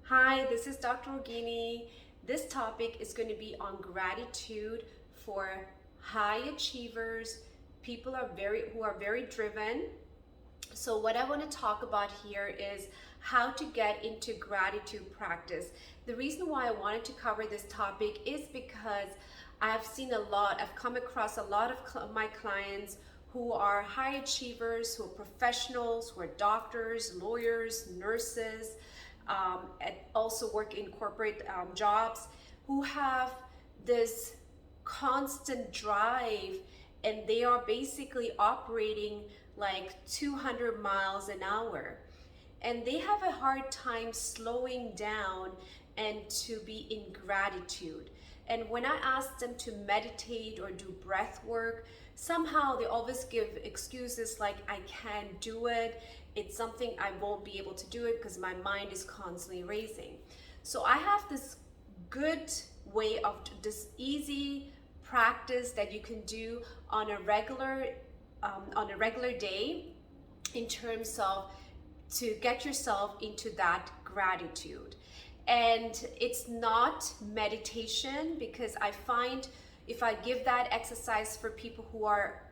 Hi, this is Dr. Rogini. This topic is going to be on gratitude for high achievers, people who are very driven. So what I want to talk about here is how to get into gratitude practice. The reason why I wanted to cover this topic is because I've come across a lot of my clients who are high achievers, who are professionals, who are doctors, lawyers, nurses, and also work in corporate jobs, who have this constant drive, and they are basically operating like 200 miles an hour, and they have a hard time slowing down and to be in gratitude. And when I ask them to meditate or do breath work, somehow they always give excuses like, I can't do it, it's something I won't be able to do it because my mind is constantly racing. So I have this good way of this easy practice that you can do on a regular day, in terms of to get yourself into that gratitude. And it's not meditation, because I find if I give that exercise for people who are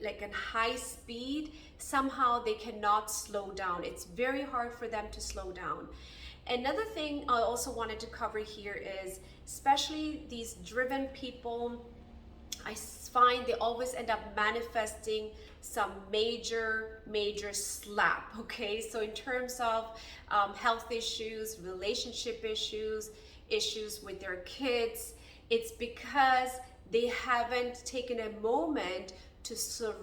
like in high speed, somehow they cannot slow down. It's very hard for them to slow down. Another thing I also wanted to cover here is, especially these driven people, I find they always end up manifesting some major slap. Okay, so in terms of health issues, relationship issues, issues with their kids, it's because they haven't taken a moment to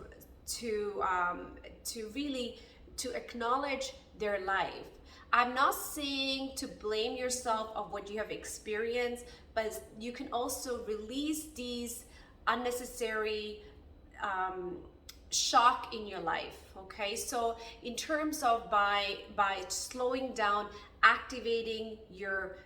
acknowledge their life. I'm not saying to blame yourself of what you have experienced, but you can also release these unnecessary shock in your life. Okay, so in terms of by slowing down, activating your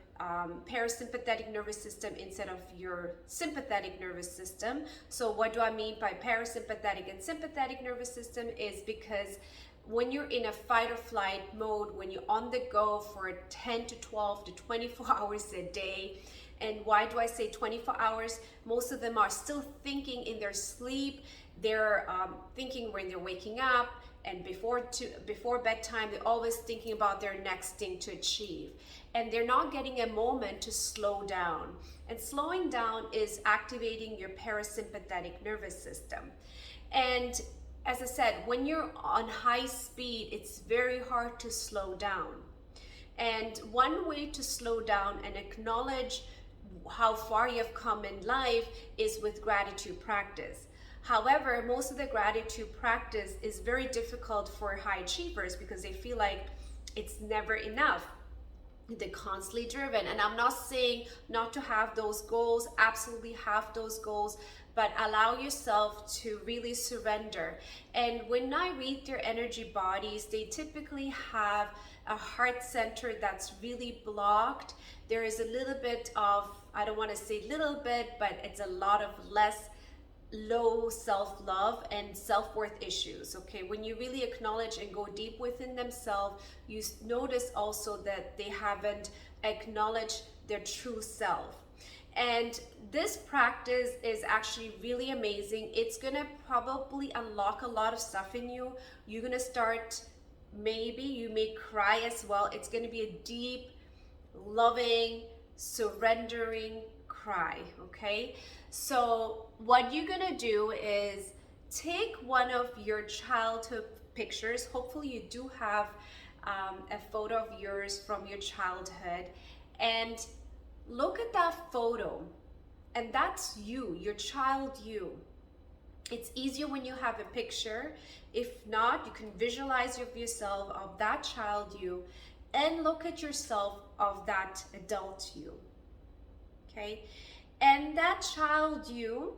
parasympathetic nervous system instead of your sympathetic nervous system. So what do I mean by parasympathetic and sympathetic nervous system is because when you're in a fight or flight mode, when you're on the go for 10 to 12 to 24 hours a day, and why do I say 24 hours? Most of them are still thinking in their sleep. They're thinking when they're waking up, and before bedtime, they're always thinking about their next thing to achieve. And they're not getting a moment to slow down. And slowing down is activating your parasympathetic nervous system. And as I said, when you're on high speed, it's very hard to slow down. And one way to slow down and acknowledge how far you have come in life is with gratitude practice. However, most of the gratitude practice is very difficult for high achievers because they feel like it's never enough. They're constantly driven. And I'm not saying not to have those goals, absolutely have those goals, but allow yourself to really surrender. And when I read their energy bodies, they typically have a heart center that's really blocked. There is a little bit of, I don't want to say little bit, but it's a lot of low self-love and self-worth issues. Okay, when you really acknowledge and go deep within themselves, you notice also that they haven't acknowledged their true self. And this practice is actually really amazing. It's gonna probably unlock a lot of stuff in you. You're gonna start, maybe you may cry as well. It's gonna be a deep, loving, surrendering cry. Okay, so what you're gonna do is take one of your childhood pictures. Hopefully you do have a photo of yours from your childhood, and look at that photo, and that's you, your child you. It's easier when you have a picture. If not, you can visualize yourself of that child you, and look at yourself of that adult you. Okay, and that child you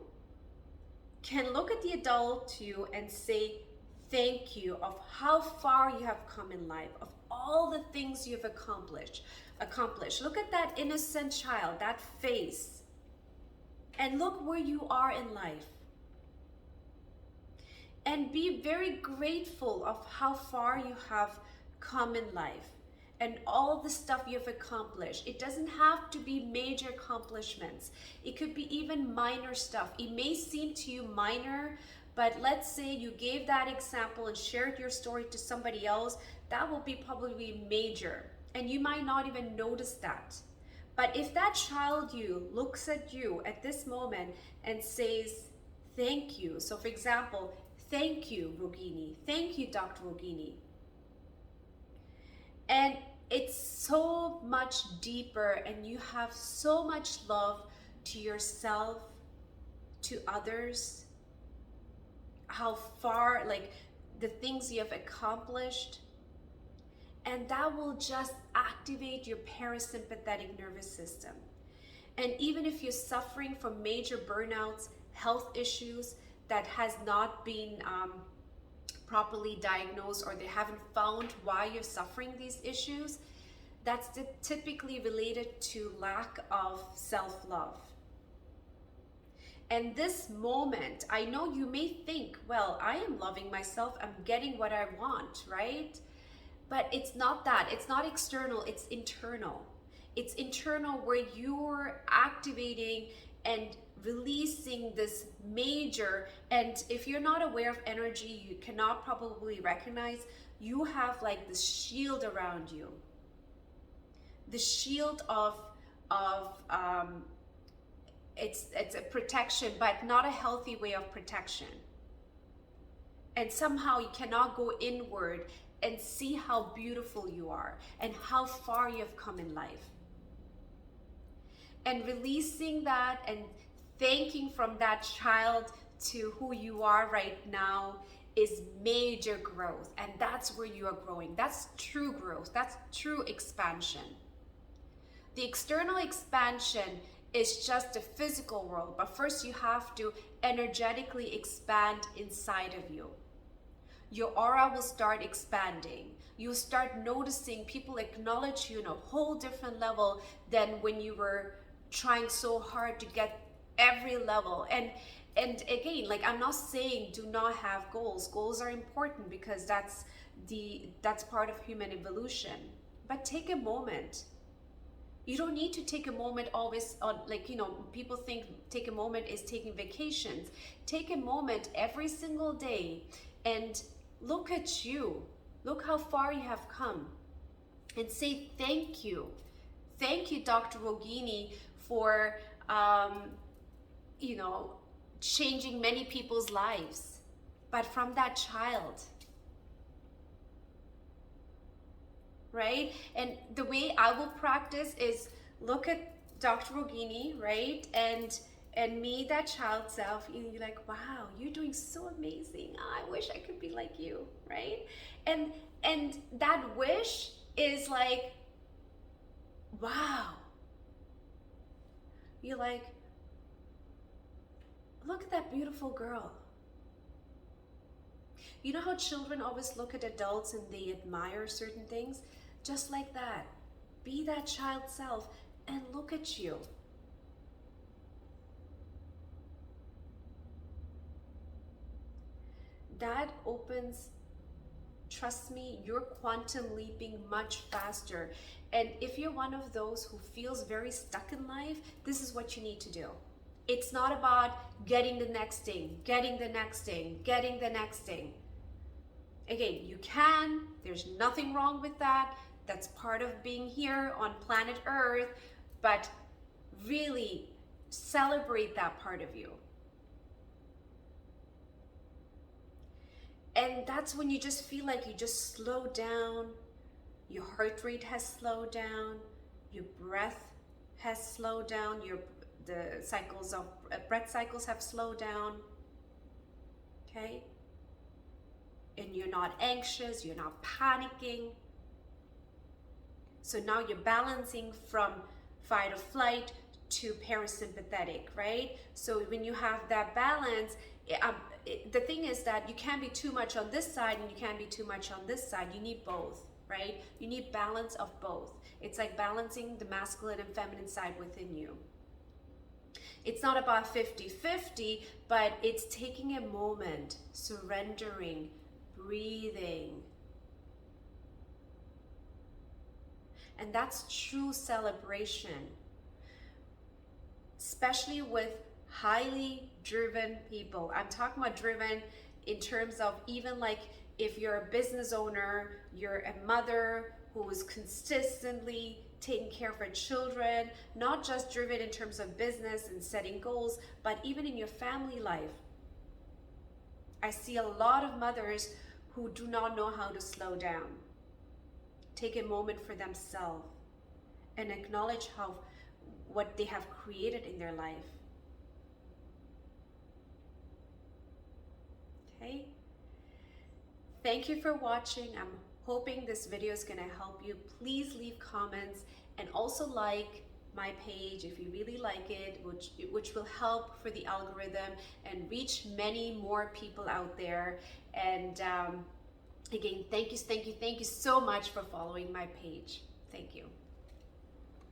can look at the adult you and say thank you of how far you have come in life, of all the things you've accomplished. Look at that innocent child, that face, and look where you are in life. And be very grateful of how far you have come in life. and all the stuff you've accomplished. It doesn't have to be major accomplishments. It could be even minor stuff. It may seem to you minor, but let's say you gave that example and shared your story to somebody else, that will be probably major. And you might not even notice that. But if that child you looks at you at this moment and says, thank you. So for example, thank you, Rogini. Thank you, Dr. Rogini. And it's so much deeper, and you have so much love to yourself, to others, how far, like the things you have accomplished. And that will just activate your parasympathetic nervous system. And even if you're suffering from major burnouts, health issues that has not been properly diagnosed, or they haven't found why you're suffering these issues, that's typically related to lack of self-love. And this moment, I know you may think, well, I am loving myself, I'm getting what I want, right? But it's not that. It's not external, it's internal. It's internal, where you're activating and releasing this major, and if you're not aware of energy, you cannot probably recognize, you have like this shield around you. The shield of it's a protection, but not a healthy way of protection. And somehow you cannot go inward and see how beautiful you are and how far you have come in life. And releasing that and thanking from that child to who you are right now is major growth. And that's where you are growing. That's true growth. That's true expansion. The external expansion is just the physical world, but first you have to energetically expand inside of you. Your aura will start expanding. You'll start noticing people acknowledge you in a whole different level than when you were trying so hard to get every level. And again, like, I'm not saying do not have goals. Goals are important because that's part of human evolution. But take a moment. You don't need to take a moment always on, like, you know, people think take a moment is taking vacations. Take a moment every single day and look at you. Look how far you have come. And say thank you. Thank you, Dr. Rogini, for, you know, changing many people's lives. But from that child. Right? And the way I will practice is look at Dr. Rogini, right? And me, that child self, you're like, wow, you're doing so amazing. I wish I could be like you, right? And that wish is like, wow. You're like, look at that beautiful girl. You know how children always look at adults and they admire certain things? Just like that. Be that child self and look at you. That opens, trust me, you're quantum leaping much faster. And if you're one of those who feels very stuck in life, this is what you need to do. It's not about getting the next thing, getting the next thing, getting the next thing. Again, you can, there's nothing wrong with that. That's part of being here on planet Earth, but really celebrate that part of you. And that's when you just feel like you just slow down, your heart rate has slowed down, your breath has slowed down, the cycles of breath cycles have slowed down, okay? And you're not anxious, you're not panicking. So now you're balancing from fight or flight to parasympathetic, right? So when you have that balance, the thing is that you can't be too much on this side and you can't be too much on this side. You need both, right? You need balance of both. It's like balancing the masculine and feminine side within you. It's not about 50-50, but it's taking a moment, surrendering, breathing. And that's true celebration, especially with highly driven people. I'm talking about driven in terms of even like if you're a business owner, you're a mother who is consistently taking care of her children, not just driven in terms of business and setting goals, but even in your family life. I see a lot of mothers who do not know how to slow down, take a moment for themselves, and acknowledge what they have created in their life. Okay? Thank you for watching. I'm hoping this video is going to help you. Please leave comments and also like my page if you really like it, which will help for the algorithm and reach many more people out there. And again, thank you so much for following my page. Thank you.